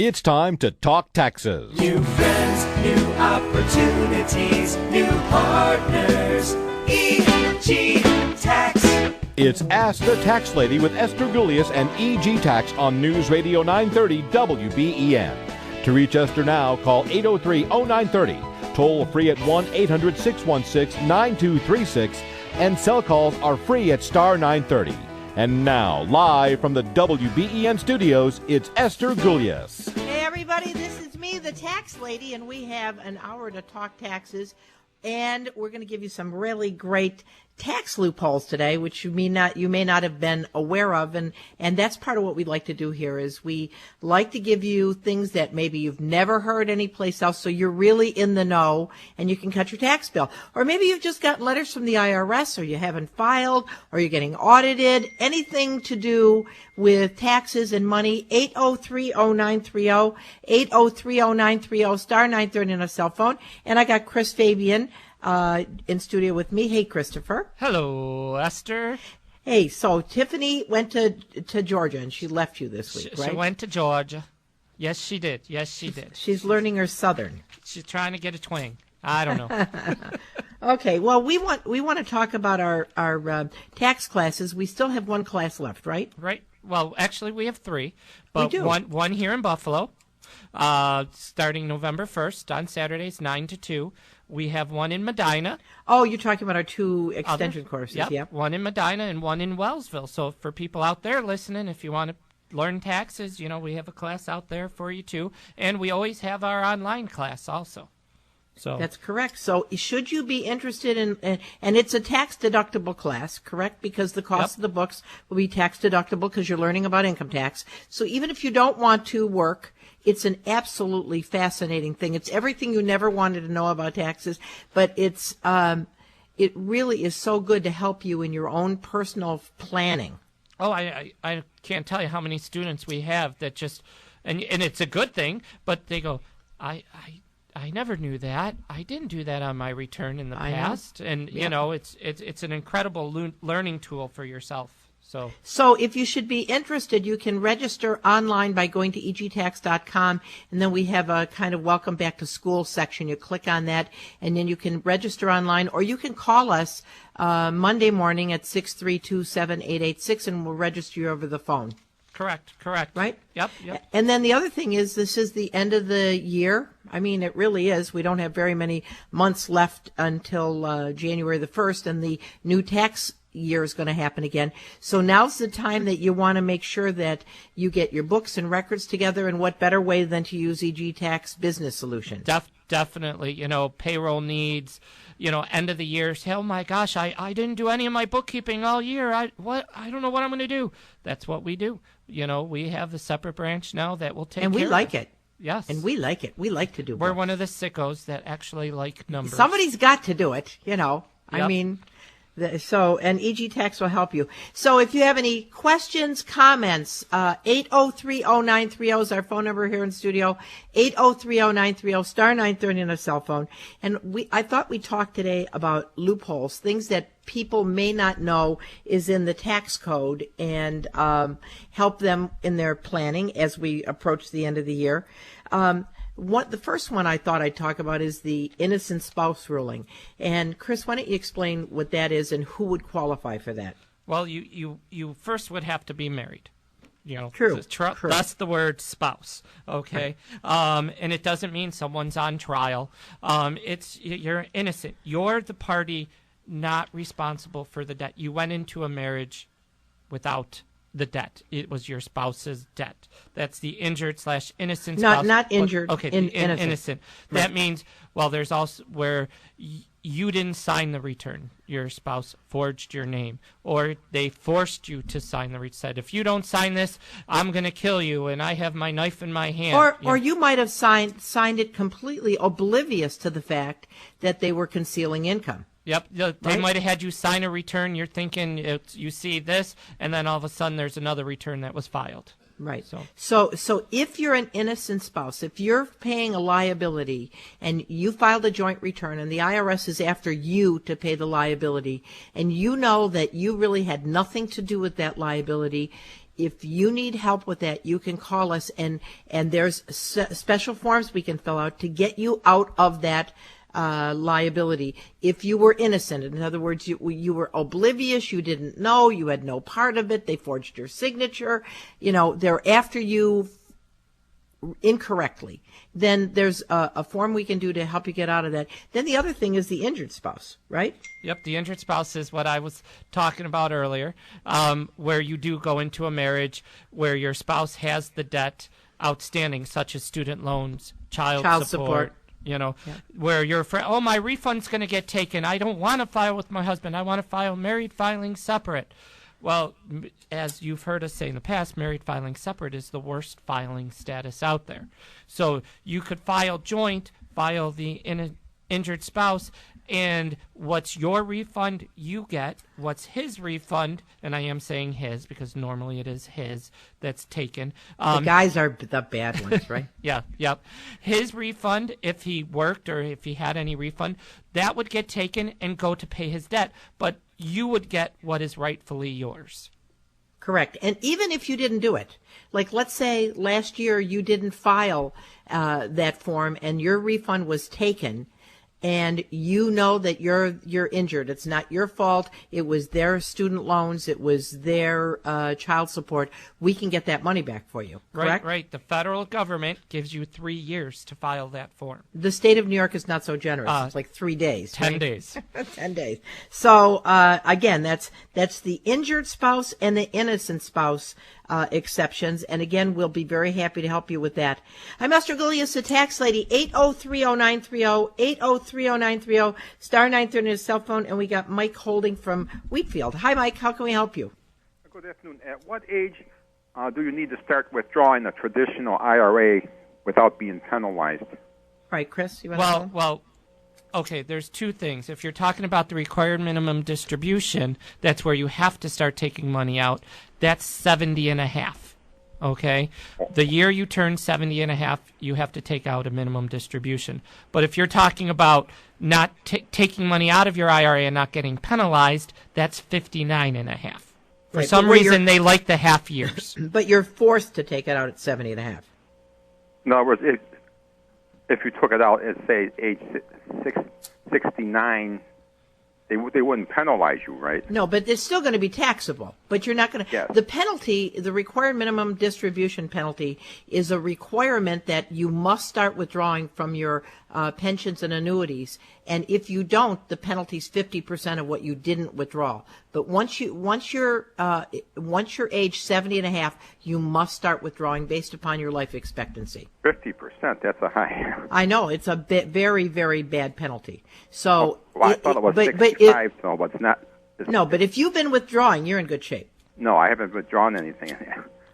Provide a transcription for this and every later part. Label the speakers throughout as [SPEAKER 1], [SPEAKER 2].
[SPEAKER 1] It's time to talk taxes.
[SPEAKER 2] New friends, new opportunities, new partners. EG Tax.
[SPEAKER 1] It's Ask the Tax Lady with Esther Gulius and EG Tax on News Radio 930 WBEN. To reach Esther now, call 803-0930. Toll free at 1-800-616-9236. And cell calls are free at star 930. And now, live from the WBEN studios, it's Esther Gulius.
[SPEAKER 3] Hey everybody, this is me, the Tax Lady, and we have an hour to talk taxes. And we're going to give you some really great tax loopholes today, which you may not have been aware of, and that's part of what we like to do here. Is we like to give you things that maybe you've never heard anyplace else, so you're really in the know and you can cut your tax bill. Or maybe you've just gotten letters from the IRS, or you haven't filed, or you're getting audited. Anything to do with taxes and money. 803-0930, 803-0930, star 930 on a cell phone. And I got Chris Fabian in studio with me. Hey, Christopher.
[SPEAKER 4] Hello, Esther.
[SPEAKER 3] Hey, so Tiffany went to Georgia, and she left you this week, right?
[SPEAKER 4] She went to Georgia. Yes, she did.
[SPEAKER 3] She's learning her Southern.
[SPEAKER 4] She's trying to get a twang. I don't know.
[SPEAKER 3] Okay, well, we want to talk about our tax classes. We still have one class left, right?
[SPEAKER 4] Right. Well, actually, we have three. But
[SPEAKER 3] we do.
[SPEAKER 4] One here in Buffalo, starting November 1st on Saturdays, 9 to 2. We have one in Medina.
[SPEAKER 3] Oh, you're talking about our two extension courses.
[SPEAKER 4] Yep. One in Medina and one in Wellsville. So for people out there listening, if you want to learn taxes, we have a class out there for you too. And we always have our online class also. So
[SPEAKER 3] that's correct. So should you be interested in, and it's a tax deductible class, correct? Because the cost of the books will be tax deductible because you're learning about income tax. So even if you don't want to work, it's an absolutely fascinating thing. It's everything you never wanted to know about taxes, but it really is so good to help you in your own personal planning.
[SPEAKER 4] Oh, I can't tell you how many students we have that just, and it's a good thing, but they go, I never knew that. I didn't do that on my return in the past. And, it's an incredible learning tool for yourself. So
[SPEAKER 3] if you should be interested, you can register online by going to egtax.com, and then we have a kind of welcome back to school section. You click on that, and then you can register online, or you can call us Monday morning at 632-7886, and we'll register you over the phone.
[SPEAKER 4] Correct.
[SPEAKER 3] Right?
[SPEAKER 4] Yep.
[SPEAKER 3] And then the other thing is, this is the end of the year. I mean, it really is. We don't have very many months left until January the 1st, and the new tax year is going to happen again. So now's the time that you want to make sure that you get your books and records together, and what better way than to use EG Tax Business Solutions?
[SPEAKER 4] Definitely. Payroll needs, end of the year. Say, oh my gosh, I didn't do any of my bookkeeping all year. I don't know what I'm going to do. That's what we do. We have a separate branch now that will take care of it. And we like it.
[SPEAKER 3] Yes. And we like it. We like to do
[SPEAKER 4] We're
[SPEAKER 3] books.
[SPEAKER 4] one of the sickos that actually like numbers.
[SPEAKER 3] Somebody's got to do it,
[SPEAKER 4] Yep.
[SPEAKER 3] I mean, and EG Tax will help you. So if you have any questions, comments, 803-0930 is our phone number here in studio, 803-0930, star 930 on a cell phone. And I thought we talked today about loopholes, things that people may not know is in the tax code, and help them in their planning as we approach the end of the year. The first one I thought I'd talk about is the innocent spouse ruling. And Chris, why don't you explain what that is and who would qualify for that?
[SPEAKER 4] Well, you first would have to be married.
[SPEAKER 3] True.
[SPEAKER 4] That's the word spouse. Okay. Right. And it doesn't mean someone's on trial. You're innocent. You're the party not responsible for the debt. You went into a marriage without the debt. It was your spouse's debt. That's the injured/innocent spouse.
[SPEAKER 3] Not injured.
[SPEAKER 4] Okay, innocent. Right. That means, there's also where you didn't sign the return. Your spouse forged your name, or they forced you to sign the return. Said, if you don't sign this, I'm going to kill you, and I have my knife in my hand.
[SPEAKER 3] Or you might have signed it completely oblivious to the fact that they were concealing income.
[SPEAKER 4] Yep, they might have had you sign a return. You're thinking you see this, and then all of a sudden there's another return that was filed.
[SPEAKER 3] Right. So if you're an innocent spouse, if you're paying a liability and you filed a joint return and the IRS is after you to pay the liability, and you know that you really had nothing to do with that liability, if you need help with that, you can call us, and there's special forms we can fill out to get you out of that liability. If you were innocent, in other words, you were oblivious, you didn't know, you had no part of it, they forged your signature, they're after you incorrectly, then there's a form we can do to help you get out of that. Then the other thing is the injured spouse, right?
[SPEAKER 4] Yep, the injured spouse is what I was talking about earlier, where you do go into a marriage where your spouse has the debt outstanding, such as student loans, child support. Where your friend, my refund's going to get taken. I don't want to file with my husband. I want to file married filing separate. Well, as you've heard us say in the past, married filing separate is the worst filing status out there. So you could file joint, file the injured spouse, and what's your refund you get, what's his refund, and I am saying his because normally it is his that's taken.
[SPEAKER 3] The guys are the bad ones, right?
[SPEAKER 4] Yep. His refund, if he worked or if he had any refund, that would get taken and go to pay his debt, but you would get what is rightfully yours.
[SPEAKER 3] Correct. And even if you didn't do it, like let's say last year you didn't file that form and your refund was taken, and you know that you're injured. It's not your fault. It was their student loans. It was their child support. We can get that money back for you. Correct?
[SPEAKER 4] Right. The federal government gives you 3 years to file that form.
[SPEAKER 3] The state of New York is not so generous. It's like 3 days.
[SPEAKER 4] 10
[SPEAKER 3] right?
[SPEAKER 4] days.
[SPEAKER 3] 10 days. So again, that's the injured spouse and the innocent spouse exceptions. And again, we'll be very happy to help you with that. I'm Esther Gulius, the tax lady, 8030930, 8030930, star 930 on his cell phone. And we got Mike Holding from Wheatfield. Hi, Mike. How can we help you?
[SPEAKER 5] Good afternoon. At what age do you need to start withdrawing a traditional IRA without being penalized?
[SPEAKER 3] All right, Chris, you want to
[SPEAKER 4] Well, okay, there's two things. If you're talking about the required minimum distribution, that's where you have to start taking money out. That's 70 and a half. Okay? The year you turn 70 and a half, you have to take out a minimum distribution. But if you're talking about not taking money out of your IRA and not getting penalized, that's 59 and a half. For some reason, they like the half years.
[SPEAKER 3] But you're forced to take it out at 70 and a half.
[SPEAKER 5] In other words, if you took it out at, say, age 69, they wouldn't penalize you, right?
[SPEAKER 3] No, but it's still going to be taxable. But you're not going to.
[SPEAKER 5] Yes.
[SPEAKER 3] The penalty, the required minimum distribution penalty, is a requirement that you must start withdrawing from your pensions and annuities. And if you don't, the penalty is 50% of what you didn't withdraw. But once you're age 70 and a half, you must start withdrawing based upon your life expectancy.
[SPEAKER 5] 50%, that's a high.
[SPEAKER 3] I know, it's a very, very bad penalty. So,
[SPEAKER 5] I thought it was 65, so it's not.
[SPEAKER 3] No, but if you've been withdrawing, you're in good shape.
[SPEAKER 5] No, I haven't withdrawn anything.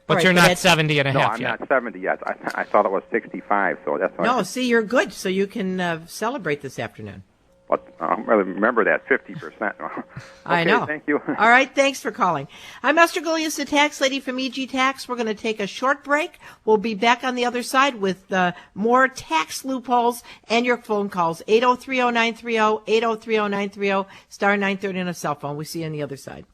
[SPEAKER 4] But
[SPEAKER 3] Right,
[SPEAKER 4] you're
[SPEAKER 3] but
[SPEAKER 4] not 70 and a
[SPEAKER 5] No,
[SPEAKER 4] half
[SPEAKER 5] I'm
[SPEAKER 4] yet.
[SPEAKER 5] not 70 yet. I thought it was 65, so that's why.
[SPEAKER 3] No, see, you're good, so you can celebrate this afternoon.
[SPEAKER 5] But I don't really remember that 50%.
[SPEAKER 3] I
[SPEAKER 5] Okay,
[SPEAKER 3] know.
[SPEAKER 5] Thank you.
[SPEAKER 3] All right, thanks for calling. I'm Esther Gulius, the tax lady from EG Tax. We're going to take a short break. We'll be back on the other side with more tax loopholes and your phone calls. 8030930, 8030930, star 930 on a cell phone. We see you on the other side.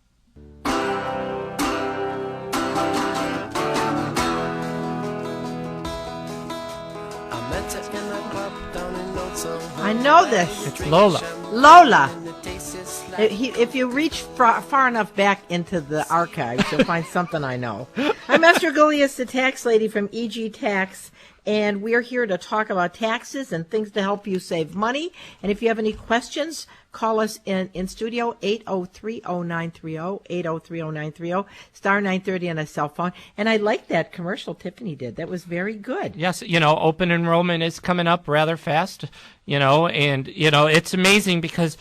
[SPEAKER 3] I know this.
[SPEAKER 4] It's Lola.
[SPEAKER 3] Lola. If you reach far enough back into the archives, you'll find something I know. I'm Esther Gulius, the tax lady from EG Tax, and we're here to talk about taxes and things to help you save money. And if you have any questions, call us in studio, 8030930, 8030930, star 930 on a cell phone. And I like that commercial Tiffany did. That was very good.
[SPEAKER 4] Yes, open enrollment is coming up rather fast, and, it's amazing because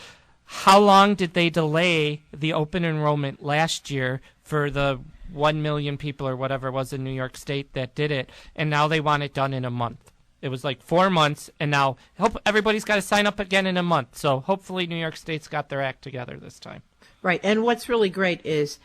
[SPEAKER 4] how long did they delay the open enrollment last year for the 1 million people or whatever it was in New York State that did it, and now they want it done in a month. It was like 4 months, and now everybody's got to sign up again in a month. So hopefully New York State's got their act together this time.
[SPEAKER 3] Right, and what's really great is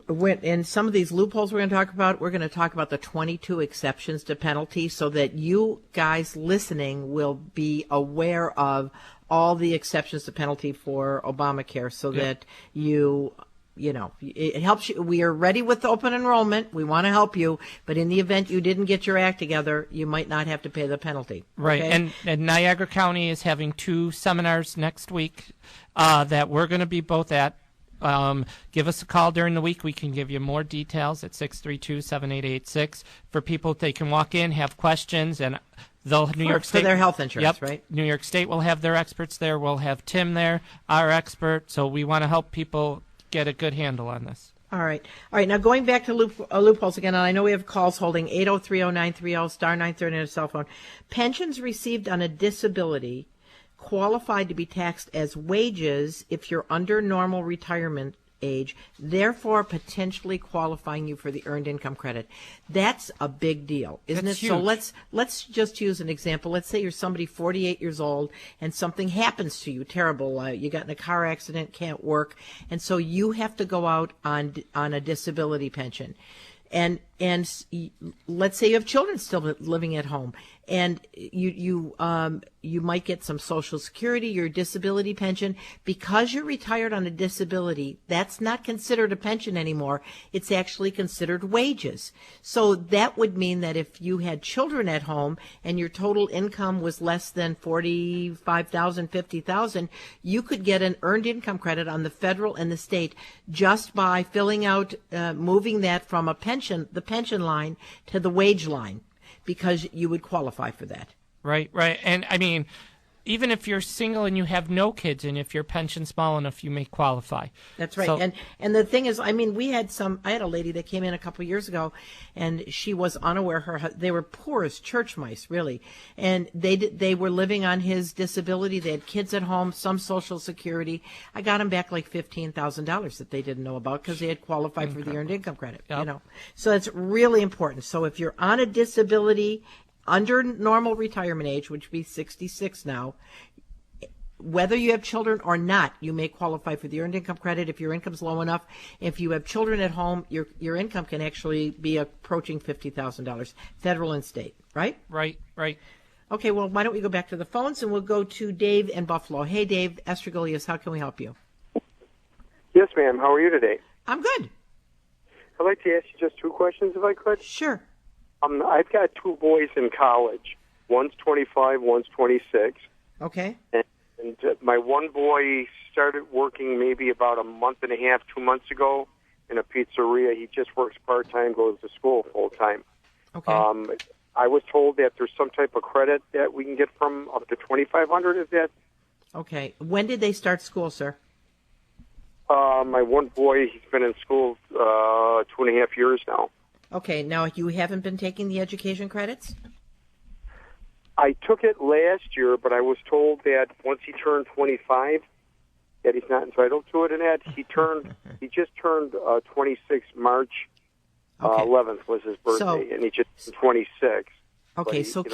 [SPEAKER 3] in some of these loopholes we're going to talk about the 22 exceptions to penalties so that you guys listening will be aware of all the exceptions to penalty for Obamacare so that you it helps you. We are ready with open enrollment. We want to help you, but in the event you didn't get your act together, you might not have to pay the penalty.
[SPEAKER 4] Right,
[SPEAKER 3] okay?
[SPEAKER 4] and Niagara County is having 2 seminars next week that we're going to be both at. Give us a call during the week. We can give you more details at 632-7886. For people, they can walk in, have questions, and New York State
[SPEAKER 3] for their health insurance, right?
[SPEAKER 4] New York State will have their experts there. We'll have Tim there, our expert. So we want to help people get a good handle on this.
[SPEAKER 3] All right. Now going back to loopholes again, and I know we have calls holding 8030930 star 930 on a cell phone. Pensions received on a disability qualified to be taxed as wages if you're under normal retirement age, therefore potentially qualifying you for the earned income credit. That's a big deal, isn't
[SPEAKER 4] That's
[SPEAKER 3] it?
[SPEAKER 4] huge.
[SPEAKER 3] So let's just use an example. Let's say you're somebody 48 years old and something happens to you, terrible. You got in a car accident, can't work, and so you have to go out on a disability pension. And let's say you have children still living at home, and you might get some Social Security, your disability pension. Because you're retired on a disability, that's not considered a pension anymore. It's actually considered wages. So that would mean that if you had children at home and your total income was less than $45,000, $50,000, you could get an earned income credit on the federal and the state just by filling out, moving that from the pension line to the wage line, because you would qualify for that.
[SPEAKER 4] Right. And I mean, even if you're single and you have no kids, and if your pension's small enough, you may qualify.
[SPEAKER 3] That's right.
[SPEAKER 4] So,
[SPEAKER 3] and the thing is, I mean, I had a lady that came in a couple of years ago, and she was unaware they were poor as church mice, really. And they were living on his disability. They had kids at home, some Social Security. I got them back like $15,000 that they didn't know about because they had qualified for the earned income credit,
[SPEAKER 4] Yep.
[SPEAKER 3] So it's really important. So if you're on a disability under normal retirement age, which would be 66 now, whether you have children or not, you may qualify for the earned income credit if your income's low enough. If you have children at home, your income can actually be approaching $50,000, federal and state, right?
[SPEAKER 4] Right.
[SPEAKER 3] Okay, well, why don't we go back to the phones, and we'll go to Dave in Buffalo. Hey, Dave, Esther Gilius, how can we help you?
[SPEAKER 6] Yes, ma'am. How are you today?
[SPEAKER 3] I'm good.
[SPEAKER 6] I'd like to ask you just 2 questions, if I could.
[SPEAKER 3] Sure.
[SPEAKER 6] I've got 2 boys in college. One's 25, one's 26.
[SPEAKER 3] Okay.
[SPEAKER 6] And my one boy started working maybe about a month and a half, 2 months ago in a pizzeria. He just works part-time, goes to school full-time.
[SPEAKER 3] Okay.
[SPEAKER 6] I was told that there's some type of credit that we can get from up to $2,500. Is that?
[SPEAKER 3] Okay. When did they start school, sir?
[SPEAKER 6] My one boy, he's been in school 2.5 years now.
[SPEAKER 3] Okay. Now, you haven't been taking the education credits?
[SPEAKER 6] I took it last year, but I was told that once he turned 25, that he's not entitled to it. And that he just turned 26 March 11th was his birthday, and he just turned 26.
[SPEAKER 3] Okay,
[SPEAKER 6] But
[SPEAKER 3] so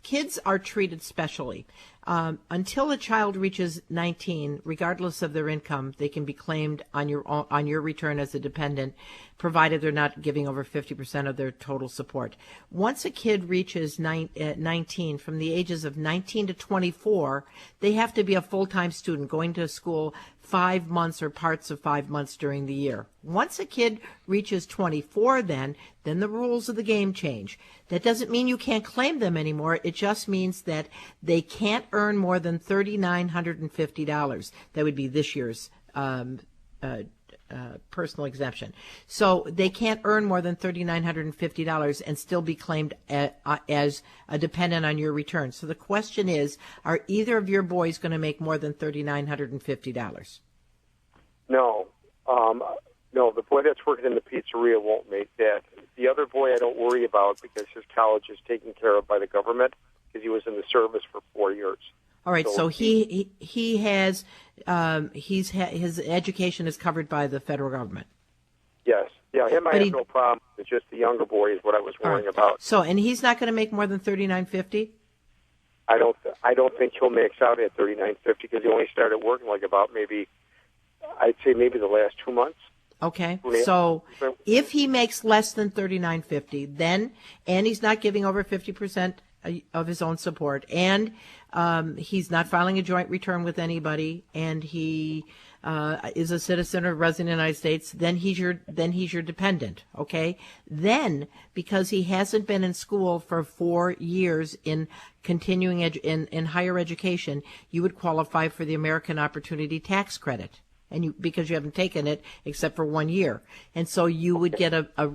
[SPEAKER 3] kids are treated specially. Until a child reaches 19, regardless of their income, they can be claimed on your return as a dependent, provided they're not giving over 50% of their total support. Once a kid reaches 19, from the ages of 19 to 24, they have to be a full-time student going to school 5 months or parts of 5 months during the year. Once a kid reaches 24, then the rules of the game change. That doesn't mean you can't claim them anymore. It just means that they can't earn more than $3,950. That would be this year's personal exemption. So they can't earn more than $3,950 and still be claimed as a dependent on your return. So the question is, are either of your boys going to make more than $3,950?
[SPEAKER 6] No. No, the boy that's working in the pizzeria won't make that. The other boy I don't worry about because his college is taken care of by the government because he was in the service for 4 years.
[SPEAKER 3] All right, so he has his education is covered by the federal government.
[SPEAKER 6] Yes, yeah, him I have no problem. It's just the younger boy is what I was worrying about.
[SPEAKER 3] So, and he's not going to make more than $3,950?
[SPEAKER 6] I don't think he'll max out at $3,950 because he only started working like about I'd say maybe the last 2 months.
[SPEAKER 3] Okay, so if he makes less than $3,950, and he's not giving over 50% of his own support, and he's not filing a joint return with anybody, and he is a citizen or resident of the United States, then he's your dependent. Okay. Then, because he hasn't been in school for 4 years in continuing in higher education, you would qualify for the American Opportunity Tax Credit. And because you haven't taken it except for 1 year, and so you would get a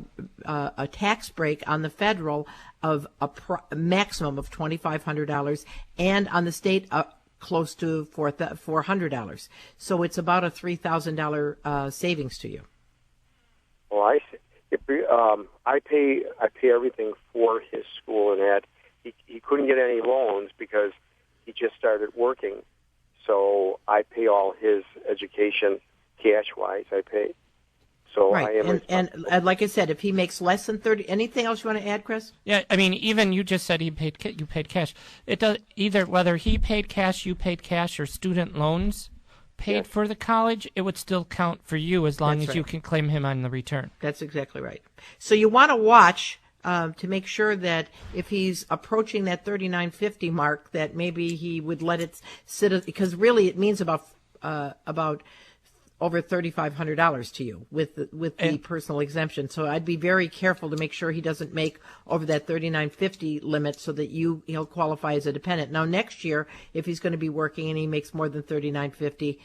[SPEAKER 3] tax break on the federal of a maximum of $2,500, and on the state close to $400. So it's about a $3,000 savings to you.
[SPEAKER 6] Well, I pay everything for his school, and that he couldn't get any loans because he just started working. So I pay all his education cash-wise. I pay. So
[SPEAKER 3] right.
[SPEAKER 6] I am.
[SPEAKER 3] And like I said, if he makes less than 30, anything else you want to add, Chris?
[SPEAKER 4] Yeah, I mean, even you just said you paid cash. It does either whether he paid cash, you paid cash, or student loans paid for the college. It would still count for you as long as you can claim him on the return.
[SPEAKER 3] That's exactly right. So you want to watch. To make sure that if he's approaching that 39.50 mark, that maybe he would let it sit, because really it means about over $3,500 to you with the personal exemption. So I'd be very careful to make sure he doesn't make over that 39.50 limit, so that he'll qualify as a dependent. Now next year, if he's going to be working and he makes more than 39.50,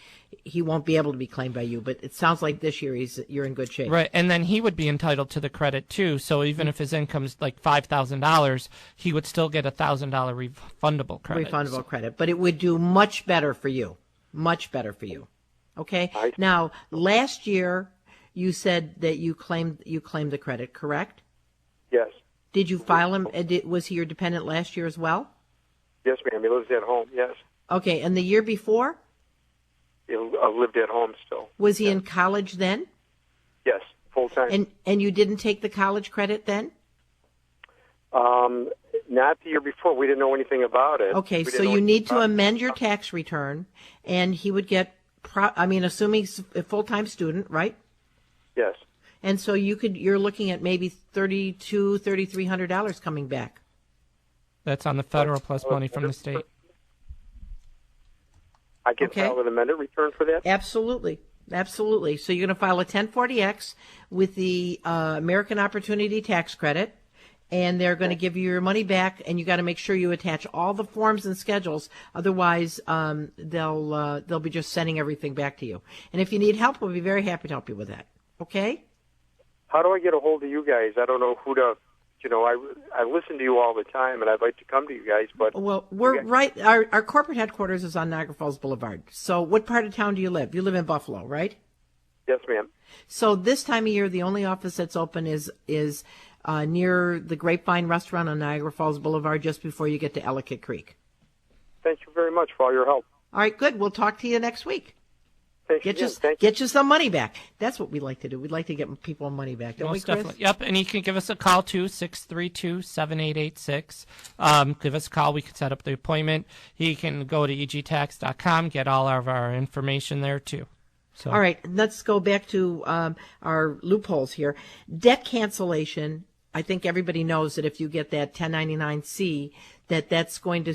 [SPEAKER 3] he won't be able to be claimed by you. But it sounds like this year you're in good shape.
[SPEAKER 4] Right, and then he would be entitled to the credit too. So even if his income's like $5,000, he would still get $1,000 refundable credit.
[SPEAKER 3] Credit, but it would do much better for you. Much better for you. Okay. Now, last year you said that you claimed the credit, correct?
[SPEAKER 6] Yes.
[SPEAKER 3] Did you file him? Was he your dependent last year as well?
[SPEAKER 6] Yes, ma'am. He lives at home. Yes.
[SPEAKER 3] Okay. And the year before?
[SPEAKER 6] He lived at home still.
[SPEAKER 3] Was he in college then?
[SPEAKER 6] Yes, full time.
[SPEAKER 3] And you didn't take the college credit then?
[SPEAKER 6] Not the year before. We didn't know anything about it.
[SPEAKER 3] Okay, so you need to amend your tax return, and he would get, assuming he's a full-time student, right?
[SPEAKER 6] Yes.
[SPEAKER 3] And so you're looking at maybe $3,300 coming back.
[SPEAKER 4] That's on the federal plus money from the state.
[SPEAKER 6] I can file an amended return for that?
[SPEAKER 3] Absolutely. So you're going to file a 1040X with the American Opportunity Tax Credit, and they're going to give you your money back, and you got to make sure you attach all the forms and schedules. Otherwise, they'll be just sending everything back to you. And if you need help, we'll be very happy to help you with that. Okay?
[SPEAKER 6] How do I get a hold of you guys? I don't know who to. I listen to you all the time, and I'd like to come to you guys, but
[SPEAKER 3] we're right. Our corporate headquarters is on Niagara Falls Boulevard. So, what part of town do you live? You live in Buffalo, right?
[SPEAKER 6] Yes, ma'am.
[SPEAKER 3] So this time of year, the only office that's open is near the Grapevine Restaurant on Niagara Falls Boulevard, just before you get to Ellicott Creek.
[SPEAKER 6] Thank you very much for all your help.
[SPEAKER 3] All right, good. We'll talk to you next week.
[SPEAKER 6] Thanks
[SPEAKER 3] Get you some money back. That's what we like to do. We'd like to get people money back, don't we, Chris?
[SPEAKER 4] Definitely. Yep, and you can give us a call, too, 632-7886. Give us a call. We can set up the appointment. He can go to egtax.com, get all of our information there, too. So.
[SPEAKER 3] All right, let's go back to our loopholes here. Debt cancellation. I think everybody knows that if you get that 1099-C, that's going to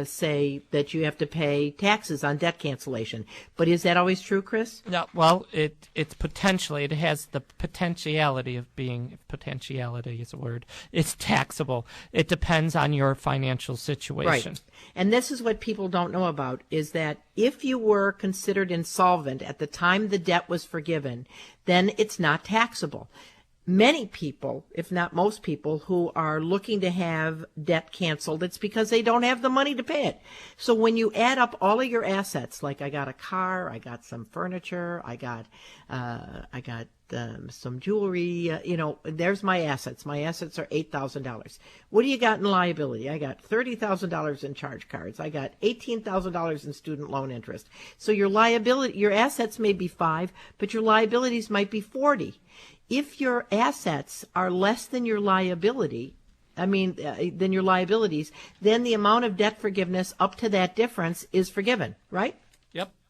[SPEAKER 3] say that you have to pay taxes on debt cancellation. But is that always true, Chris?
[SPEAKER 4] No. Well, it's potentially. It has the potentiality of being. If potentiality is a word. It's taxable. It depends on your financial situation.
[SPEAKER 3] Right. And this is what people don't know about, is that if you were considered insolvent at the time the debt was forgiven, then it's not taxable. Many people, if not most people, who are looking to have debt canceled, it's because they don't have the money to pay it. So when you add up all of your assets, like I got a car, I got some furniture, I got some jewelry, there's my assets. My assets are $8,000. What do you got in liability? I got $30,000 in charge cards. I got $18,000 in student loan interest. So your assets may be 5, but your liabilities might be 40. If your assets are less than your liability, than your liabilities, then the amount of debt forgiveness up to that difference is forgiven, right?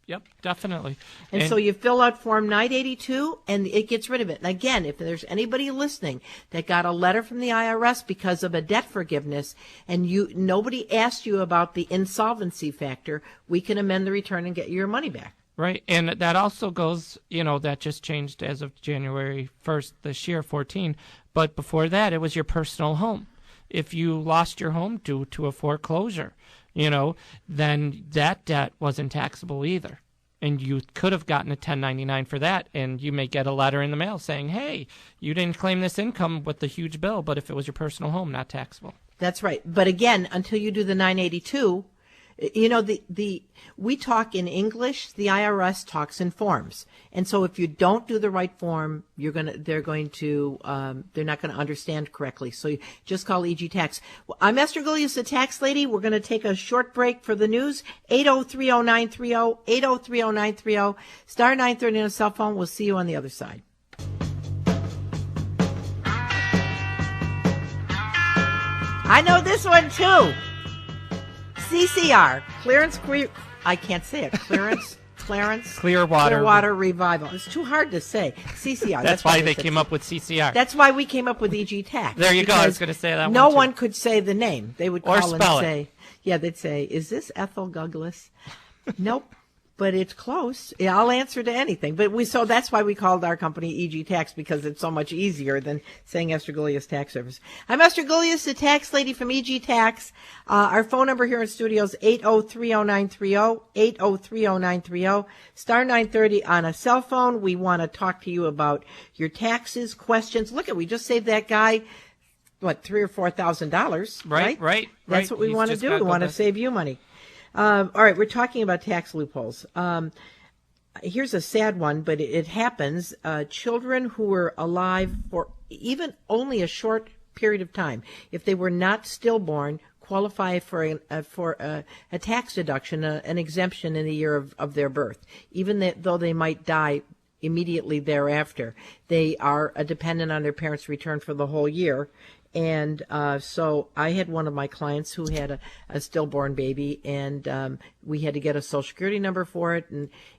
[SPEAKER 4] Yep, definitely.
[SPEAKER 3] And so you fill out Form 982, and it gets rid of it. And again, if there's anybody listening that got a letter from the IRS because of a debt forgiveness, and nobody asked you about the insolvency factor, we can amend the return and get your money back.
[SPEAKER 4] Right, and that also goes, that just changed as of January 1st this year, 14. But before that, it was your personal home. If you lost your home due to a foreclosure, then that debt wasn't taxable either. And you could have gotten a 1099 for that, and you may get a letter in the mail saying, hey, you didn't claim this income with the huge bill, but if it was your personal home, not taxable.
[SPEAKER 3] That's right. But again, until you do the 982, we talk in English, the IRS talks in forms. And so if you don't do the right form, they're not going to understand correctly. So you just call EG Tax. Well, I'm Esther Gulius, the tax lady. We're going to take a short break for the news. 8030930, 8030930, star 930 on a cell phone. We'll see you on the other side. I know this one too. CCR, Clearwater Revival. It's too hard to say. CCR.
[SPEAKER 4] That's why they came up with CCR.
[SPEAKER 3] That's why we came up with EG Tax.
[SPEAKER 4] There you go. I was going to say that.
[SPEAKER 3] No one could say the name. They would call and say, they'd say, "Is this Ethel Douglas?" Nope. But it's close. Yeah, I'll answer to anything. So that's why we called our company EG Tax, because it's so much easier than saying Esther Gulius Tax Service. I'm Esther Gulius, the tax lady from EG Tax. Our phone number here in studio is 8030930, 8030930, star 930 on a cell phone. We want to talk to you about your taxes, questions. Look, we just saved that guy, $3,000 or $4,000, right?
[SPEAKER 4] Right.
[SPEAKER 3] That's what we want to do. We want to save you money. All right, we're talking about tax loopholes. Here's a sad one, but it happens. Children who were alive for even only a short period of time, if they were not stillborn, qualify for a tax deduction, an exemption in the year of their birth, even though they might die immediately thereafter. They are a dependent on their parents' return for the whole year. And so I had one of my clients who had a stillborn baby, and we had to get a Social Security number for it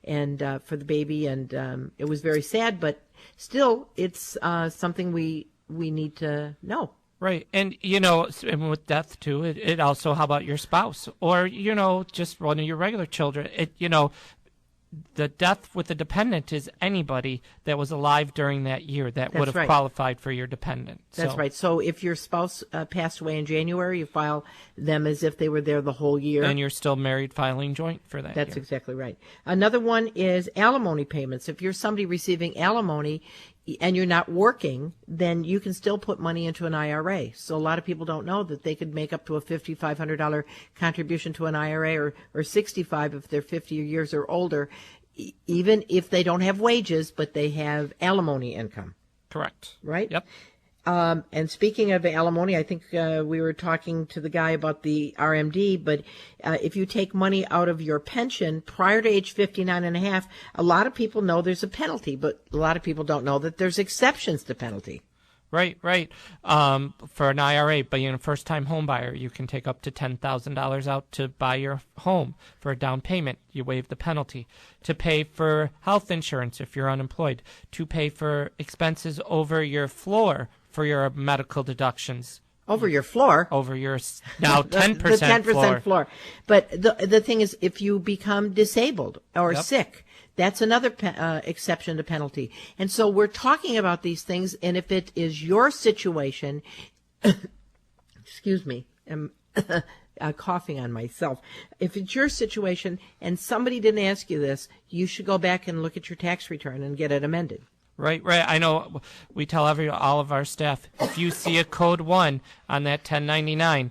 [SPEAKER 3] and for the baby, and it was very sad, but still, it's something we need to know.
[SPEAKER 4] Right. And, and with death, too, it also, how about your spouse? Or, just one of your regular children. The death with the dependent is anybody that was alive during that year that would have qualified for your dependent.
[SPEAKER 3] That's right. So if your spouse passed away in January, you file them as if they were there the whole year.
[SPEAKER 4] And you're still married, filing joint for that
[SPEAKER 3] That's
[SPEAKER 4] year.
[SPEAKER 3] Exactly right. Another one is alimony payments. If you're somebody receiving alimony and you're not working, then you can still put money into an IRA. So a lot of people don't know that they could make up to a $5,500 contribution to an IRA or $65 if they're 50 years or older, even if they don't have wages, but they have alimony income.
[SPEAKER 4] Correct.
[SPEAKER 3] Right?
[SPEAKER 4] Yep.
[SPEAKER 3] And speaking of alimony, I think we were talking to the guy about the RMD, but if you take money out of your pension prior to age 59 and a half, a lot of people know there's a penalty, but a lot of people don't know that there's exceptions to penalty.
[SPEAKER 4] Right. For an IRA, but a first-time home buyer, you can take up to $10,000 out to buy your home for a down payment. You waive the penalty. To pay for health insurance if you're unemployed. To pay for expenses over your floor for your medical deductions.
[SPEAKER 3] Over your floor?
[SPEAKER 4] Over your now 10%
[SPEAKER 3] the 10% floor. But the thing is, if you become disabled or sick, that's another exception to penalty. And so we're talking about these things, and if it is your situation, excuse me, I'm coughing on myself. If it's your situation and somebody didn't ask you this, you should go back and look at your tax return and get it amended.
[SPEAKER 4] Right. I know we tell all of our staff, if you see a code 1 on that 1099,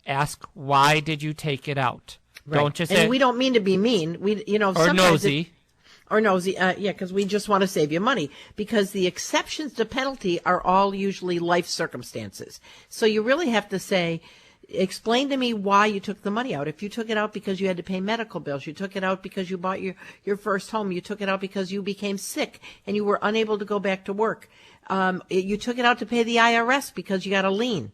[SPEAKER 4] ask why did you take it out.
[SPEAKER 3] Right.
[SPEAKER 4] Don't just
[SPEAKER 3] and we don't mean to be mean.
[SPEAKER 4] Or nosy.
[SPEAKER 3] Because we just want to save you money. Because the exceptions to penalty are all usually life circumstances. So you really have to say, explain to me why you took the money out. If you took it out because you had to pay medical bills, you took it out because you bought your first home, you took it out because you became sick and you were unable to go back to work. You took it out to pay the IRS because you got a lien.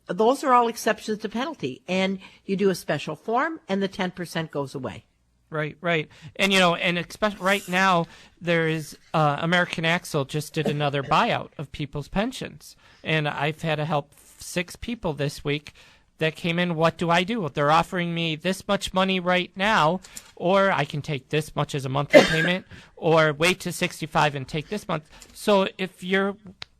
[SPEAKER 3] Those are all exceptions to penalty. And you do a special form and the 10% goes away.
[SPEAKER 4] Right. And, and especially right now, there is American Axle just did another buyout of people's pensions. And I've had to help 6 people this week that came in. What do I do? They're offering me this much money right now, or I can take this much as a monthly payment, or wait to 65 and take this month. So if you're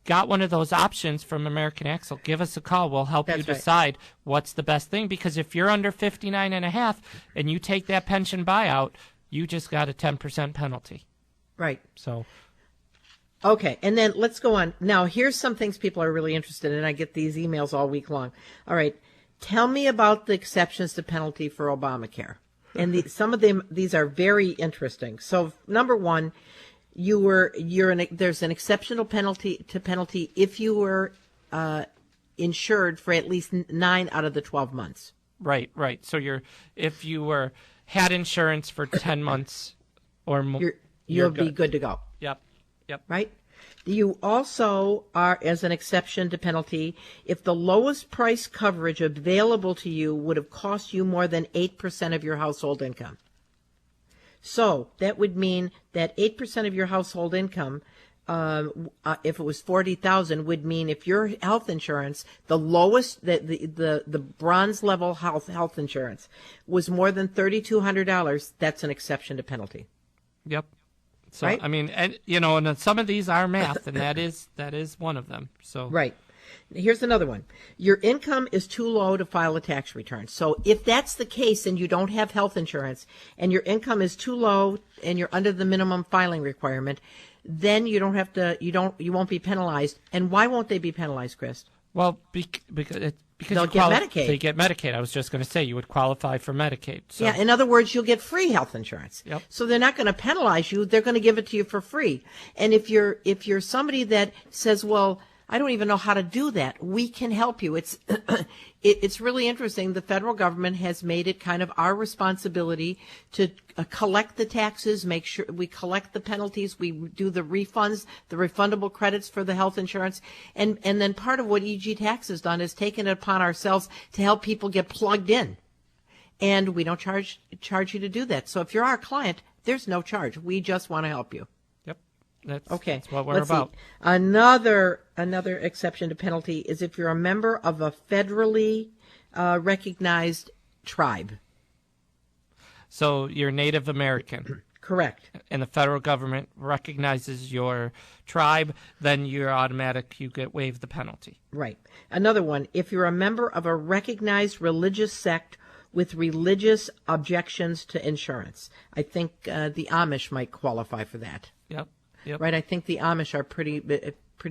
[SPEAKER 4] got one of those options from American Axle, give us a call. We'll help you
[SPEAKER 3] That's right.
[SPEAKER 4] decide what's the best thing, because if you're under 59 and a half and you take that pension buyout, you just got a 10% penalty.
[SPEAKER 3] Right.
[SPEAKER 4] So
[SPEAKER 3] Okay, and then let's go on. Now, here's some things people are really interested in. I get these emails all week long. All right, tell me about the exceptions to penalty for Obamacare. And some of them, these are very interesting. So, number one, there's an exceptional penalty if you were insured for at least 9 out of the 12 months.
[SPEAKER 4] Right. So if you had insurance for 10 months or more,
[SPEAKER 3] you'll be good to go.
[SPEAKER 4] Yep.
[SPEAKER 3] Right? You also are, as an exception to penalty, if the lowest price coverage available to you would have cost you more than 8% of your household income. So that would mean that 8% of your household income, if it was $40,000, would mean if your health insurance, the lowest, the bronze level health insurance, was more than $3,200, that's an exception to penalty.
[SPEAKER 4] Yep. So
[SPEAKER 3] Right?
[SPEAKER 4] I mean, and some of these are math, and that is one of them. So
[SPEAKER 3] Right. Here's another one. Your income is too low to file a tax return. So if that's the case and you don't have health insurance and your income is too low and you're under the minimum filing requirement, then you won't be penalized. And why won't they be penalized, Chris?
[SPEAKER 4] Well, because
[SPEAKER 3] They'll get Medicaid.
[SPEAKER 4] They get Medicaid. I was just going to say you would qualify for Medicaid. So.
[SPEAKER 3] Yeah, in other words, you'll get free health insurance.
[SPEAKER 4] Yep.
[SPEAKER 3] So they're not going to penalize you. They're going to give it to you for free. And if you're somebody that says, well, I don't even know how to do that, we can help you. It's really interesting. The federal government has made it kind of our responsibility to collect the taxes, make sure we collect the penalties, we do the refunds, the refundable credits for the health insurance. And then part of what EG Tax has done is taken it upon ourselves to help people get plugged in. And we don't charge you to do that. So if you're our client, there's no charge. We just want to help you.
[SPEAKER 4] That's what we're
[SPEAKER 3] Let's
[SPEAKER 4] about.
[SPEAKER 3] See. Another exception to penalty is if you're a member of a federally recognized tribe.
[SPEAKER 4] So you're Native American.
[SPEAKER 3] Correct.
[SPEAKER 4] And the federal government recognizes your tribe, then you're automatic. You get waived the penalty.
[SPEAKER 3] Right. Another one, if you're a member of a recognized religious sect with religious objections to insurance. I think the Amish might qualify for that.
[SPEAKER 4] Yep.
[SPEAKER 3] Right. I think the Amish are pretty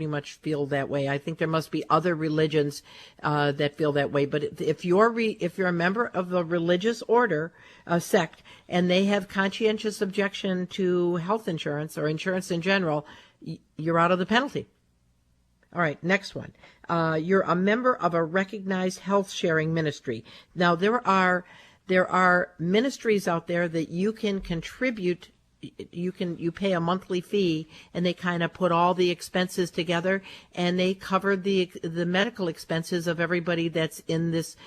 [SPEAKER 3] much feel that way. I think there must be other religions that feel that way. But if you're a member of a religious order, sect, and they have conscientious objection to health insurance or insurance in general, you're out of the penalty. All right, next one. You're a member of a recognized health sharing ministry. Now there are ministries out there that you can contribute. You pay a monthly fee, and they kind of put all the expenses together, and they cover the medical expenses of everybody that's in this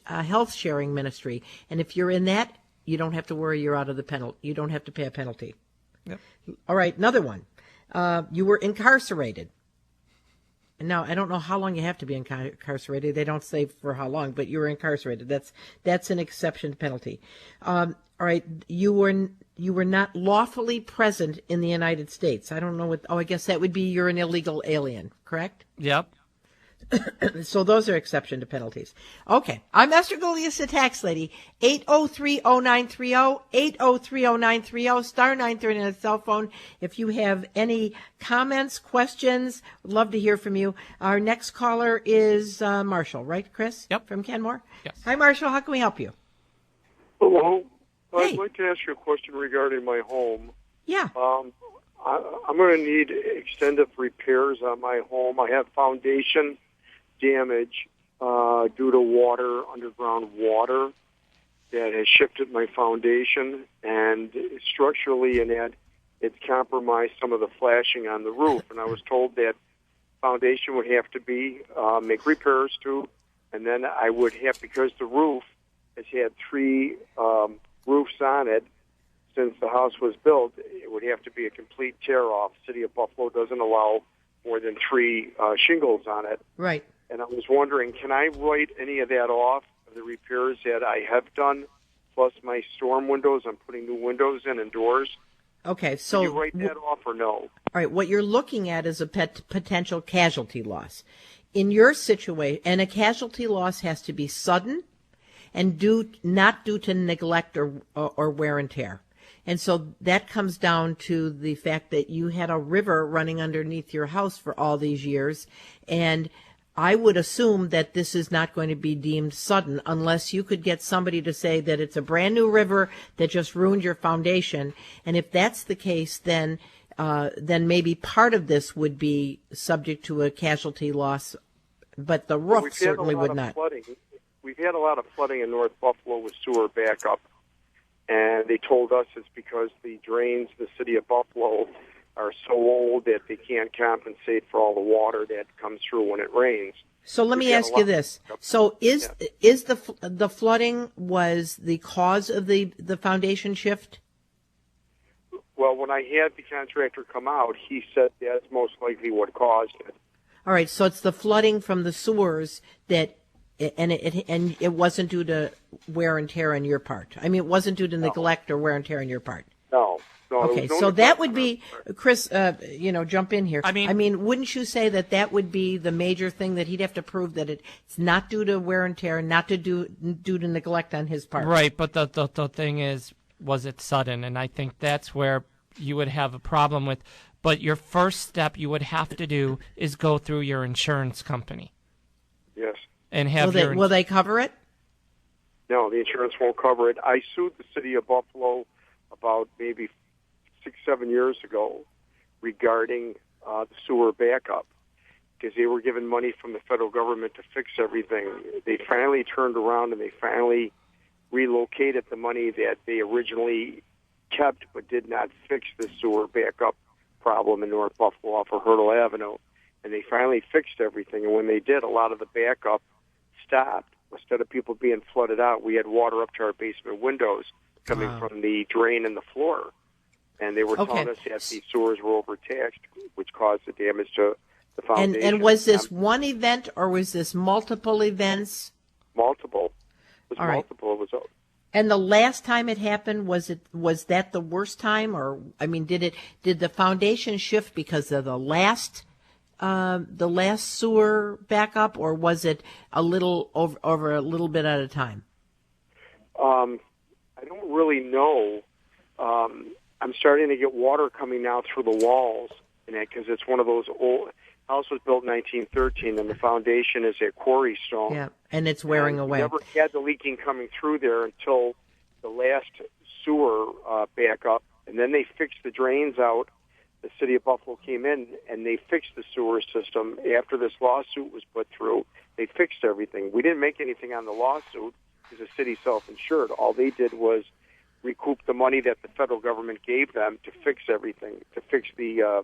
[SPEAKER 3] health sharing ministry. And if you're in that, you don't have to worry you're out of the penalty. You don't have to pay a penalty.
[SPEAKER 4] Yep.
[SPEAKER 3] All right, another one. You were incarcerated. Now, I don't know how long you have to be incarcerated. They don't say for how long, but you were incarcerated. That's an exception to penalty. All right, you were not lawfully present in the United States. I don't know what. Oh, I guess that would be you're an illegal alien, correct?
[SPEAKER 4] Yep.
[SPEAKER 3] So those are exception to penalties. Okay. I'm Esther Golias, the tax lady. 803-0930, 803-0930, star 930 on the cell phone. If you have any comments, questions, would love to hear from you. Our next caller is Marshall, right, Chris?
[SPEAKER 4] Yep.
[SPEAKER 3] From Kenmore?
[SPEAKER 4] Yes.
[SPEAKER 3] Hi, Marshall. How can we help you?
[SPEAKER 6] Hello.
[SPEAKER 3] Hey.
[SPEAKER 6] I'd like to ask you a question regarding my home.
[SPEAKER 3] Yeah.
[SPEAKER 6] I'm going to need extended repairs on my home. I have foundation damage due to water, underground water, that has shifted my foundation, and structurally in that it's compromised some of the flashing on the roof. And I was told that foundation would have to be make repairs to, and then I would have, because the roof has had 3 roofs on it since the house was built, it would have to be a complete tear-off. City of Buffalo doesn't allow more than 3 shingles on it.
[SPEAKER 3] Right.
[SPEAKER 6] And I was wondering, can I write any of that off, of the repairs that I have done, plus my storm windows? I'm putting new windows in and doors.
[SPEAKER 3] Okay, so
[SPEAKER 6] Can you write that off or no?
[SPEAKER 3] all right, what you're looking at is a potential casualty loss. In your situation, and a casualty loss has to be sudden and not due to neglect or wear and tear. And so that comes down to the fact that you had a river running underneath your house for all these years, and I would assume that this is not going to be deemed sudden unless you could get somebody to say that it's a brand new river that just ruined your foundation. And if that's the case, then maybe part of this would be subject to a casualty loss, but the roof certainly would not.
[SPEAKER 6] We've had a lot of flooding in North Buffalo with sewer backup, and they told us it's because the drains in the city of Buffalo are so old that they can't compensate for all the water that comes through when it rains.
[SPEAKER 3] So let me ask you this. So is the flooding was the cause of the foundation shift?
[SPEAKER 6] Well, when I had the contractor come out, he said that's most likely what caused it.
[SPEAKER 3] All right, so it's the flooding from the sewers that, and it wasn't due to wear and tear on your part. I mean, it wasn't due to neglect or wear and tear on your part.
[SPEAKER 6] No.
[SPEAKER 3] Okay, so that would be, Chris, jump in here.
[SPEAKER 4] I mean,
[SPEAKER 3] wouldn't you say that would be the major thing, that he'd have to prove that it's not due to wear and tear, not due to neglect on his part?
[SPEAKER 4] Right, but the thing is, was it sudden? And I think that's where you would have a problem with. But your first step you would have to do is go through your insurance company.
[SPEAKER 6] Yes.
[SPEAKER 4] And have
[SPEAKER 3] will they cover it?
[SPEAKER 6] No, the insurance won't cover it. I sued the city of Buffalo about maybe 6-7 years ago regarding the sewer backup, because they were given money from the federal government to fix everything. They finally turned around and they finally relocated the money that they originally kept but did not fix the sewer backup problem in North Buffalo off of Hurdle Avenue. And they finally fixed everything. And when they did, a lot of the backup stopped. Instead of people being flooded out, we had water up to our basement windows coming from the drain in the floor. And they were telling us that the sewers were overtaxed, which caused the damage to the foundation.
[SPEAKER 3] And was this one event, or was this multiple events?
[SPEAKER 6] Multiple. It was
[SPEAKER 3] All
[SPEAKER 6] multiple.
[SPEAKER 3] Right.
[SPEAKER 6] It was.
[SPEAKER 3] And the last time it happened, was that the worst time, or I mean, did the foundation shift because of the last sewer backup, or was it a little over a little bit at a time?
[SPEAKER 6] I don't really know. I'm starting to get water coming out through the walls, because it's one of those old. House was built in 1913, and the foundation is a quarry stone.
[SPEAKER 3] Yeah, and it's wearing away.
[SPEAKER 6] We never had the leaking coming through there until the last sewer backup, and then they fixed the drains out. The city of Buffalo came in, and they fixed the sewer system. After this lawsuit was put through, they fixed everything. We didn't make anything on the lawsuit because the city self-insured. All they did was recoup the money that the federal government gave them to fix everything, to fix the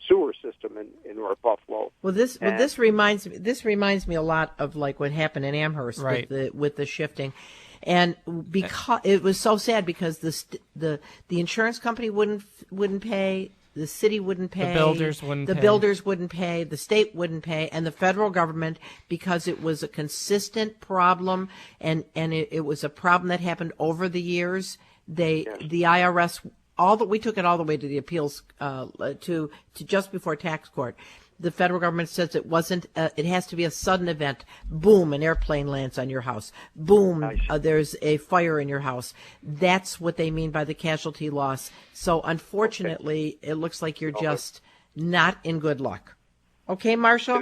[SPEAKER 6] sewer system in North Buffalo.
[SPEAKER 3] Well, this reminds me a lot of like what happened in Amherst, right, with the shifting, and because it was so sad because the insurance company wouldn't pay, the city wouldn't pay, the builders wouldn't pay, the state wouldn't pay, and the federal government, because it was a consistent problem and it was a problem that happened over the years. The IRS. We took it all the way to the appeals to just before tax court. The federal government says it wasn't. It has to be a sudden event. Boom, an airplane lands on your house. Boom, there's a fire in your house. That's what they mean by the casualty loss. So unfortunately, it looks like you're just not in good luck. Okay, Marshall?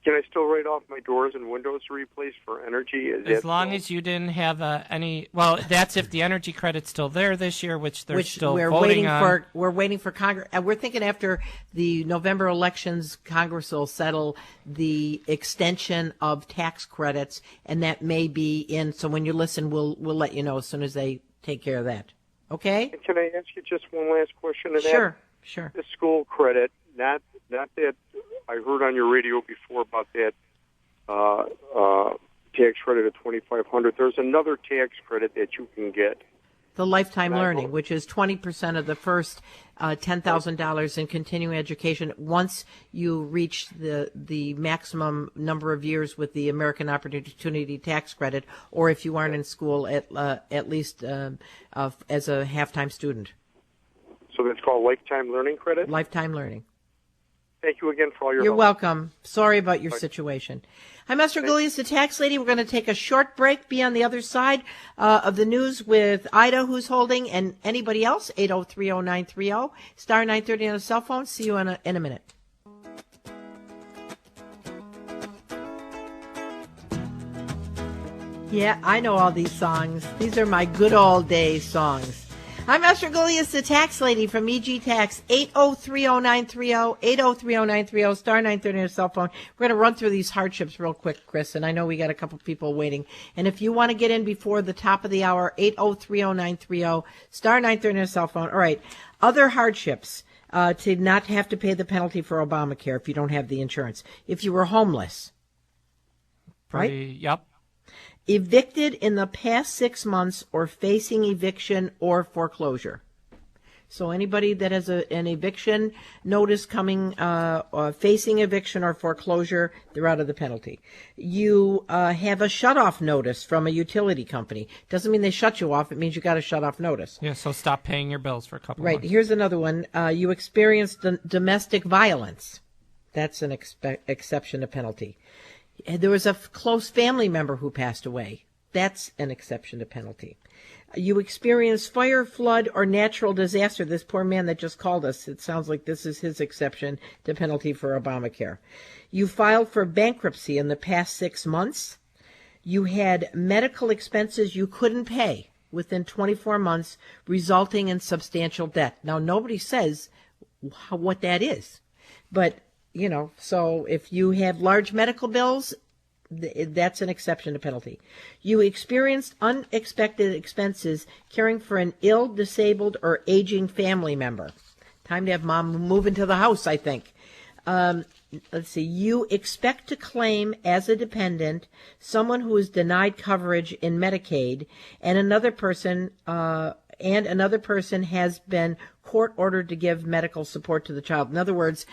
[SPEAKER 6] Can I still write off my doors and windows to replace for energy?
[SPEAKER 4] As long as you didn't have any. Well, that's if the energy credit's still there this year, which they're still voting on.
[SPEAKER 3] We're waiting for Congress. We're thinking after the November elections, Congress will settle the extension of tax credits, and that may be in. So when you listen, we'll let you know as soon as they take care of that. Okay?
[SPEAKER 6] And can I ask you just one last question?
[SPEAKER 3] Sure.
[SPEAKER 6] The school credit, not that. I heard on your radio before about that tax credit of $2,500. There's another tax credit that you can get
[SPEAKER 3] the lifetime
[SPEAKER 6] Right.
[SPEAKER 3] learning, which is 20% of the first $10,000 in continuing education once you reach the maximum number of years with the American Opportunity Tax Credit, or if you aren't in school at least as a half-time student.
[SPEAKER 6] So that's called lifetime learning credit?
[SPEAKER 3] Lifetime learning.
[SPEAKER 6] Thank you again for all your
[SPEAKER 3] You're
[SPEAKER 6] help.
[SPEAKER 3] welcome. Sorry about your situation. I'm Esther Gullius, the tax lady. We're going to take a short break, be on the other side of the news with Ida, who's holding, and anybody else, 8030930, star 930 on a cell phone. See you in a minute. Yeah, I know all these songs. These are my good old days songs. I'm Esther Gullius, the tax lady from EG Tax, 8030930, 8030930, star 930 on a cell phone. We're going to run through these hardships real quick, Chris, and I know we got a couple people waiting. And if you want to get in before the top of the hour, 8030930, star 930 on a cell phone. All right, other hardships, to not have to pay the penalty for Obamacare if you don't have the insurance. If you were homeless, right?
[SPEAKER 4] Yep.
[SPEAKER 3] Evicted in the past 6 months or facing eviction or foreclosure. So anybody that has an eviction notice coming, facing eviction or foreclosure, they're out of the penalty. You have a shut-off notice from a utility company. Doesn't mean they shut you off. It means you got a shut-off notice.
[SPEAKER 4] Yeah, so stop paying your bills for a couple
[SPEAKER 3] Right.
[SPEAKER 4] months.
[SPEAKER 3] Here's another one. You experienced domestic violence. That's an exception to penalty. There was a close family member who passed away. That's an exception to penalty. You experienced fire, flood, or natural disaster. This poor man that just called us, it sounds like this is his exception to penalty for Obamacare. You filed for bankruptcy in the past 6 months. You had medical expenses you couldn't pay within 24 months, resulting in substantial debt. Now, nobody says what that is, but you know, so if you have large medical bills, that's an exception to penalty. You experienced unexpected expenses caring for an ill, disabled, or aging family member. Time to have mom move into the house, I think. Let's see. You expect to claim as a dependent someone who is denied coverage in Medicaid, and another person has been court ordered to give medical support to the child. In other words,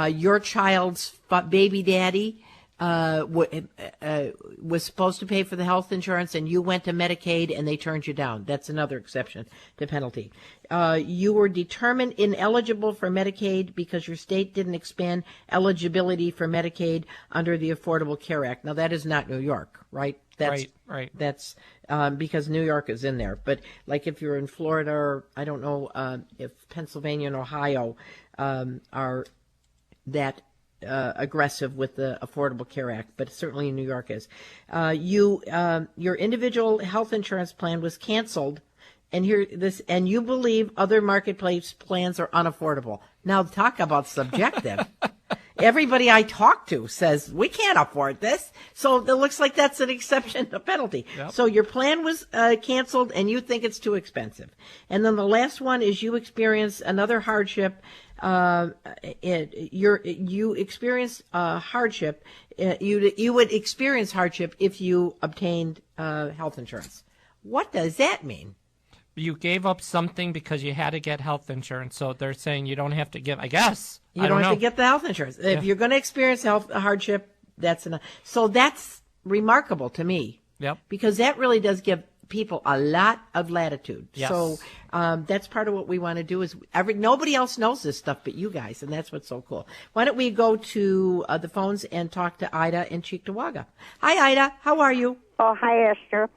[SPEAKER 3] your child's baby daddy was supposed to pay for the health insurance, and you went to Medicaid and they turned you down. That's another exception to penalty. You were determined ineligible for Medicaid because your state didn't expand eligibility for Medicaid under the Affordable Care Act. Now, that is not New York, right?
[SPEAKER 4] Right.
[SPEAKER 3] That's because New York is in there. But like if you're in Florida, or I don't know if Pennsylvania and Ohio are that aggressive with the Affordable Care Act, but certainly New York is. Your individual health insurance plan was canceled, and you believe other marketplace plans are unaffordable. Now talk about subjective. Everybody I talk to says, we can't afford this. So it looks like that's an exception to penalty.
[SPEAKER 4] Yep.
[SPEAKER 3] So your plan was canceled and you think it's too expensive. And then the last one is you experience another hardship. You experience hardship. You would experience hardship if you obtained health insurance. What does that mean?
[SPEAKER 4] You gave up something because you had to get health insurance, so they're saying you don't have to give, I guess.
[SPEAKER 3] You don't have to get the health insurance. If you're going to experience health hardship, that's enough. So that's remarkable to me.
[SPEAKER 4] Yep.
[SPEAKER 3] Because that really does give people a lot of latitude.
[SPEAKER 4] Yes.
[SPEAKER 3] So that's part of what we want to do is nobody else knows this stuff but you guys, and that's what's so cool. Why don't we go to the phones and talk to Ida in Cheektowaga. Hi, Ida. How are you?
[SPEAKER 7] Oh, hi, Esther.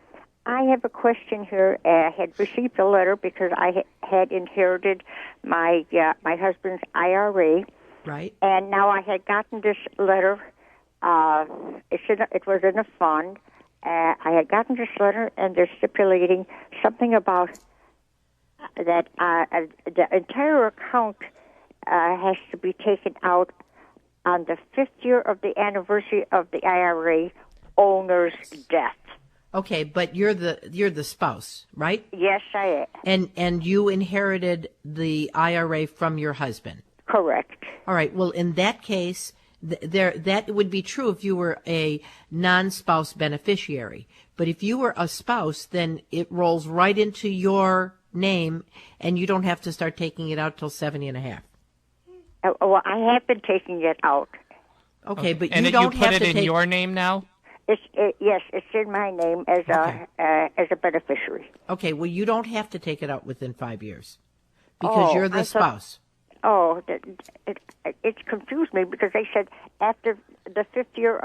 [SPEAKER 7] I have a question here. I had received a letter because I had inherited my husband's IRA.
[SPEAKER 3] Right.
[SPEAKER 7] And now I had gotten this letter. It was in a fund. I had gotten this letter, and they're stipulating something about that the entire account has to be taken out on the 5th year of the anniversary of the IRA owner's death.
[SPEAKER 3] Okay, but you're the spouse, right?
[SPEAKER 7] Yes, I am.
[SPEAKER 3] And you inherited the IRA from your husband.
[SPEAKER 7] Correct.
[SPEAKER 3] All right. Well, in that case, That would be true if you were a non-spouse beneficiary. But if you were a spouse, then it rolls right into your name, and you don't have to start taking it out till 70 and a half.
[SPEAKER 7] Well, I have been taking it out.
[SPEAKER 3] Okay, but
[SPEAKER 4] and
[SPEAKER 3] you don't
[SPEAKER 4] you put
[SPEAKER 3] have
[SPEAKER 4] it
[SPEAKER 3] to
[SPEAKER 4] in
[SPEAKER 3] take.
[SPEAKER 4] your name now?
[SPEAKER 7] Yes, it's in my name as a beneficiary.
[SPEAKER 3] Okay, well, you don't have to take it out within 5 years because you're the spouse.
[SPEAKER 7] It confused me because they said after the 5th year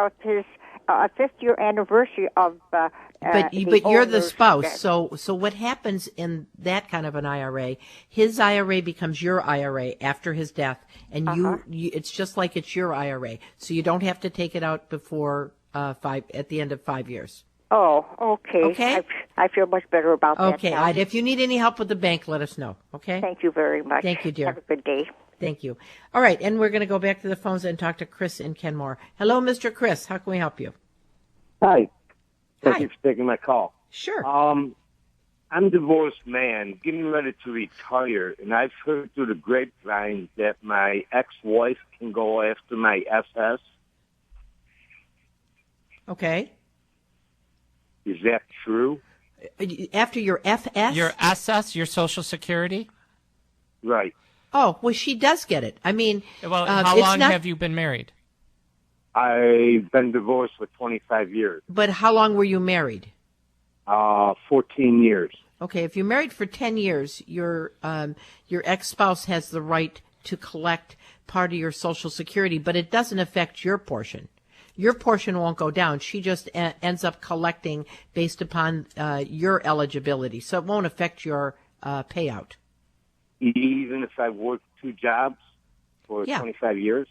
[SPEAKER 7] anniversary of.
[SPEAKER 3] But you're the spouse. So what happens in that kind of an IRA? His IRA becomes your IRA after his death, and you it's just like it's your IRA. So you don't have to take it out before at the end of 5 years.
[SPEAKER 7] Oh, okay.
[SPEAKER 3] Okay.
[SPEAKER 7] I feel much better about that.
[SPEAKER 3] Okay.
[SPEAKER 7] Now.
[SPEAKER 3] If you need any help with the bank, let us know. Okay.
[SPEAKER 7] Thank you very much.
[SPEAKER 3] Thank you, dear.
[SPEAKER 7] Have a good day.
[SPEAKER 3] Thank you. All right, and we're going to go back to the phones and talk to Chris in Kenmore. Hello, Mr. Chris. How can we help you?
[SPEAKER 8] Hi. Thank
[SPEAKER 3] Hi.
[SPEAKER 8] you for taking my call.
[SPEAKER 3] Sure.
[SPEAKER 8] I'm a divorced man, getting ready to retire, and I've heard through the grapevine that my ex-wife can go after my SS.
[SPEAKER 3] Okay.
[SPEAKER 8] Is that true?
[SPEAKER 3] After your FS?
[SPEAKER 4] Your SS, your Social Security?
[SPEAKER 8] Right.
[SPEAKER 3] Oh, well, she does get it. I mean,
[SPEAKER 4] Well, how
[SPEAKER 3] it's
[SPEAKER 4] long
[SPEAKER 3] not,
[SPEAKER 4] have you been married?
[SPEAKER 8] I've been divorced for 25 years.
[SPEAKER 3] But how long were you married?
[SPEAKER 8] 14 years.
[SPEAKER 3] Okay, if you're married for 10 years, your ex-spouse has the right to collect part of your Social Security, but it doesn't affect your portion. Your portion won't go down. She just ends up collecting based upon your eligibility, so it won't affect your payout.
[SPEAKER 8] Even if I worked 2 jobs for 25 years?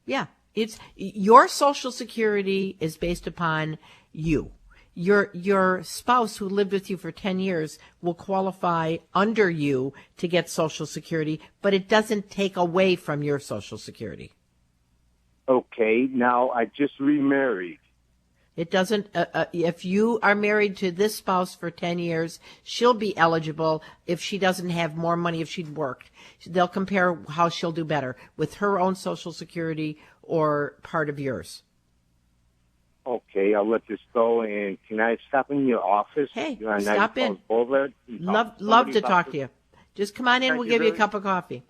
[SPEAKER 3] Yeah, it's your Social Security is based upon you. Your spouse who lived with you for 10 years will qualify under you to get Social Security, but it doesn't take away from your Social Security.
[SPEAKER 8] Okay, now I just remarried.
[SPEAKER 3] It doesn't, if you are married to this spouse for 10 years, she'll be eligible if she doesn't have more money if she'd worked. They'll compare how she'll do better with her own Social Security or part of yours.
[SPEAKER 8] Okay, I'll let this go. And can I stop in your office?
[SPEAKER 3] Hey,
[SPEAKER 8] You're on
[SPEAKER 3] stop
[SPEAKER 8] 90
[SPEAKER 3] in.
[SPEAKER 8] Boulevard?
[SPEAKER 3] Love to talk to you. Just come on in. We'll give you a cup of coffee.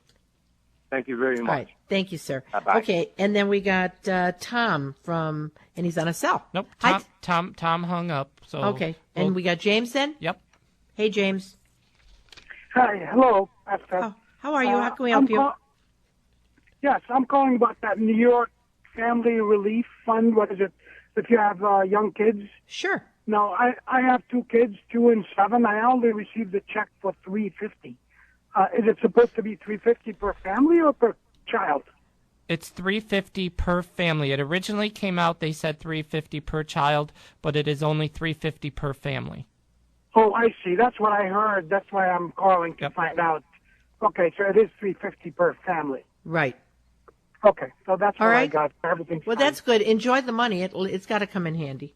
[SPEAKER 8] Thank you very much.
[SPEAKER 3] All right. Thank you, sir.
[SPEAKER 8] Bye-bye.
[SPEAKER 3] Okay, and then we got Tom and he's on a cell.
[SPEAKER 4] Nope.
[SPEAKER 3] Hi.
[SPEAKER 4] Tom hung up. So
[SPEAKER 3] Okay, and we got James then?
[SPEAKER 4] Yep.
[SPEAKER 3] Hey, James.
[SPEAKER 9] Hi, hello, Esther.
[SPEAKER 3] Oh, how are you? How can we help you?
[SPEAKER 9] Yes, I'm calling about that New York Family Relief Fund. What is it? If you have young kids.
[SPEAKER 3] Sure.
[SPEAKER 9] No, I have 2 kids, 2 and 7. I only received a check for $350. Is it supposed to be $350 per family or per child?
[SPEAKER 4] It's $350 per family. It originally came out, they said $350 per child, but it is only $350 per family.
[SPEAKER 9] Oh, I see. That's what I heard. That's why I'm calling to find out. Okay, so it is $350 per family.
[SPEAKER 3] Right.
[SPEAKER 9] Okay, so that's
[SPEAKER 3] All
[SPEAKER 9] what I
[SPEAKER 3] right.
[SPEAKER 9] got. Everything's
[SPEAKER 3] Well,
[SPEAKER 9] fine.
[SPEAKER 3] that's good. Enjoy the money. It's got to come in handy.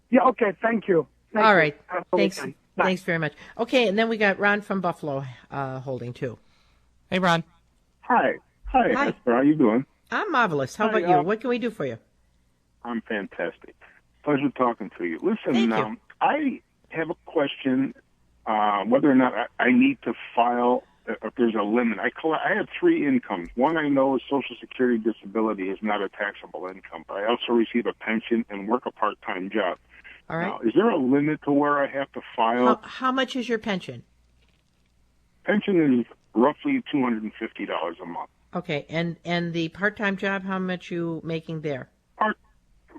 [SPEAKER 9] Yeah, okay, thank you. Thank
[SPEAKER 3] All
[SPEAKER 9] you.
[SPEAKER 3] right.
[SPEAKER 9] Have a
[SPEAKER 3] Thanks.
[SPEAKER 9] weekend. Bye.
[SPEAKER 3] Thanks very much. Okay, and then we got Ron from Buffalo holding too.
[SPEAKER 4] Hey, Ron.
[SPEAKER 10] Hi. Hi,
[SPEAKER 3] Hi.
[SPEAKER 10] Esther. How you doing?
[SPEAKER 3] I'm marvelous. How
[SPEAKER 10] Hi,
[SPEAKER 3] about you? What can we do for you?
[SPEAKER 10] I'm fantastic. Pleasure talking to you. Listen,
[SPEAKER 3] Thank you.
[SPEAKER 10] I have a question whether or not I need to file if there's a limit. I have 3 incomes. One I know is Social Security disability is not a taxable income, but I also receive a pension and work a part-time job.
[SPEAKER 3] All right.
[SPEAKER 10] Now, is there a limit to where I have to file?
[SPEAKER 3] How much is your pension?
[SPEAKER 10] Pension is roughly $250 a month.
[SPEAKER 3] Okay, and the part-time job, how much you making there?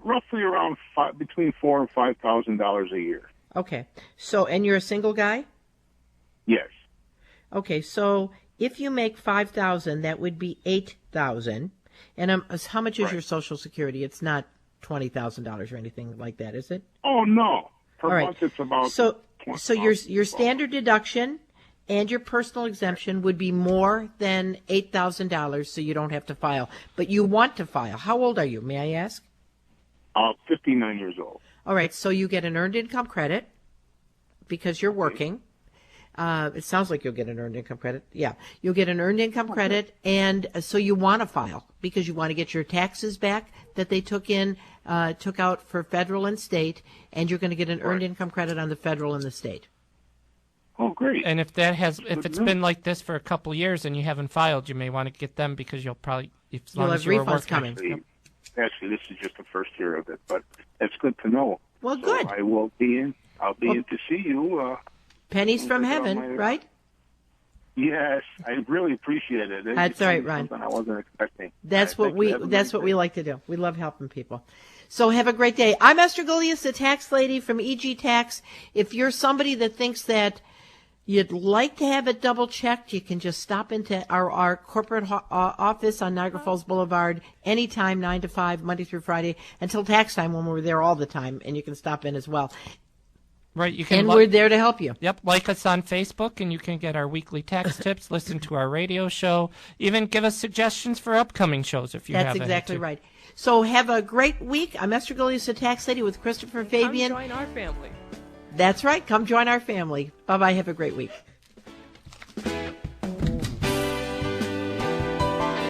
[SPEAKER 10] Roughly around between $4,000 and $5,000 a year.
[SPEAKER 3] Okay, so and you're a single guy?
[SPEAKER 10] Yes.
[SPEAKER 3] Okay, so if you make $5,000, that would be $8,000. And how much is your Social Security? It's not $20,000 or anything like that, is it?
[SPEAKER 10] Oh no! Per
[SPEAKER 3] All right.
[SPEAKER 10] month it's about
[SPEAKER 3] So your standard deduction and your personal exemption would be more than $8,000, so you don't have to file. But you want to file. How old are you? May I ask?
[SPEAKER 10] 59 years old.
[SPEAKER 3] All right, so you get an earned income credit because you're working. It sounds like you'll get an earned income credit. Yeah, you'll get an earned income credit, and so you want to file because you want to get your taxes back that they took out for federal and state, and you're going to get an earned income credit on the federal and the state.
[SPEAKER 10] Oh, great!
[SPEAKER 4] And if it's been like this for a couple years and you haven't filed, you may want to get them because you'll have
[SPEAKER 3] refunds coming.
[SPEAKER 10] Actually, this is just the first year of it, but it's good to know.
[SPEAKER 3] Well, good.
[SPEAKER 10] I will be in. I'll be in to see you.
[SPEAKER 3] Pennies from heaven, right?
[SPEAKER 10] Yes, I really appreciate it.
[SPEAKER 3] That's all right, Ron.
[SPEAKER 10] Something I wasn't expecting.
[SPEAKER 3] That's what we like to do. We love helping people. So have a great day. I'm Esther Gulius, the tax lady from EG Tax. If you're somebody that thinks that you'd like to have it double checked, you can just stop into our corporate office on Niagara Falls Boulevard anytime, 9 to 5, Monday through Friday, until tax time when we're there all the time, and you can stop in as well.
[SPEAKER 4] Right, you can.
[SPEAKER 3] And we're there to help you.
[SPEAKER 4] Yep, like us on Facebook, and you can get our weekly tax tips, listen to our radio show, even give us suggestions for upcoming shows if you have any.
[SPEAKER 3] That's exactly right. So have a great week. I'm Esther Gulius, the tax lady, with Christopher Fabian.
[SPEAKER 11] Come join our family.
[SPEAKER 3] That's right. Come join our family. Bye-bye. Have a great week.